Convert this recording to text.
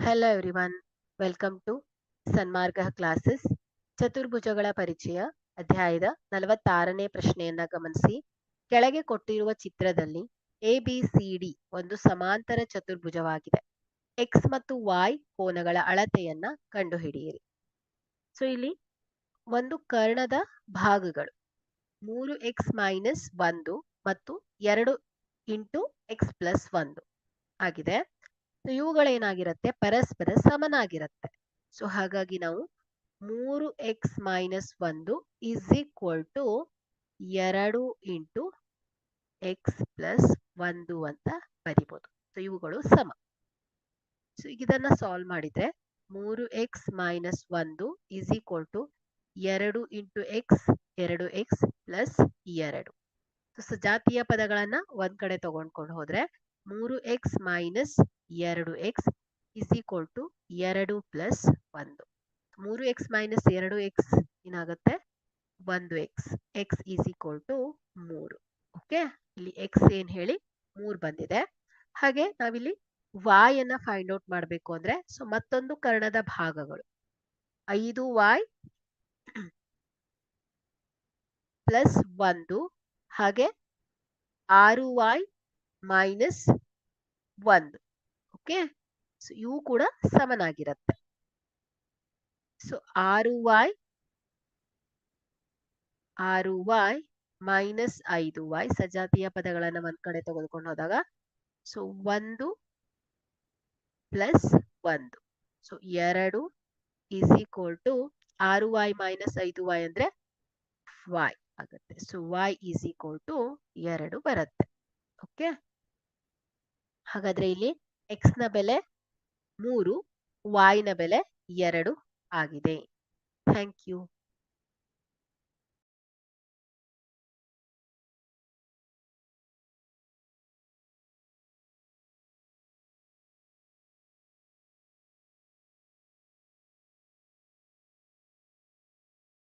Hello everyone, welcome to Sanmarga classes. ಚತುರ್ಭುಜಗಳ ಪರಿಚಯ ಅಧ್ಯಾಯದ 46ನೇ ಪ್ರಶ್ನೆಯನ್ನ ಗಮನಿಸಿ. ಕೆಳಗೆ ಕೊಟ್ಟಿರುವ ಚಿತ್ರದಲ್ಲಿ ABCD ಒಂದು ಸಮಾಂತರ ಚತುರ್ಭುಜವಾಗಿದೆ. X ಮತ್ತು Y ಕೋನಗಳ ಅಳತೆಯನ್ನ ಕಂಡುಹಿಡಿಯಿರಿ. ಸೊ ಇಲ್ಲಿ ಒಂದು ಕರ್ಣದ ಭಾಗಗಳು 3x-1 ಮತ್ತು 2 ಇಂಟು x+1 ಆಗಿದೆ. ಇವುಗಳೇನಾಗಿರುತ್ತೆ, ಪರಸ್ಪರ ಸಮನಾಗಿರುತ್ತೆ. ಸೊ ಹಾಗಾಗಿ ನಾವು 3x-1 is equal to 2 into x+1 ಅಂತ ಬರಿಬೋದು. ಸೊ ಇವುಗಳು ಸಮ. ಸೊ ಇದನ್ನ ಸಾಲ್ವ್ ಮಾಡಿದ್ರೆ 3x-1 is equal to 2 into x 2x+2. So ಸಜಾತೀಯ ಪದಗಳನ್ನ ಒಂದ್ ಕಡೆ ತಗೊಂಡ್ಕೊಂಡು ಹೋದ್ರೆ 3x minus 2x is equal to 2+1. 3x minus 2x ಏನಾಗುತ್ತೆ, 1x. x is equal to 3. Okay, ಇಲ್ಲಿ x ಏನ್ ಹೇಳಿ 3 ಬಂದಿದೆ. ಹಾಗೆ ನಾವಿಲ್ಲಿ y ಅನ್ನ ಫೈಂಡ್ ಔಟ್ ಮಾಡಬೇಕು ಅಂದ್ರೆ, ಸೊ ಮತ್ತೊಂದು ಕರ್ಣದ ಭಾಗಗಳು 5y ಪ್ಲಸ್ 1 ಹಾಗೆ 6y ಮೈನಸ್ 1. ಓಕೆ, ಸೊ ಇವು ಕೂಡ ಸಮನಾಗಿರುತ್ತೆ. ಸೊ 6y ಮೈನಸ್ 5y ಸಜಾತೀಯ ಪದಗಳನ್ನ ಒಂದ್ ಕಡೆ ತೆಗೆದುಕೊಂಡು ಹೋದಾಗ so 1 plus 1. So 2 is equal to 6y minus 5y ಅಂದ್ರೆ y ಆಗುತ್ತೆ. So y is equal to 2 ಬರುತ್ತೆ. ಓಕೆ, ಹಾಗಾದ್ರೆ ಇಲ್ಲಿ x ನ ಬೆಲೆ 3, y ನ ಬೆಲೆ 2 ಆಗಿದೆ. Thank you.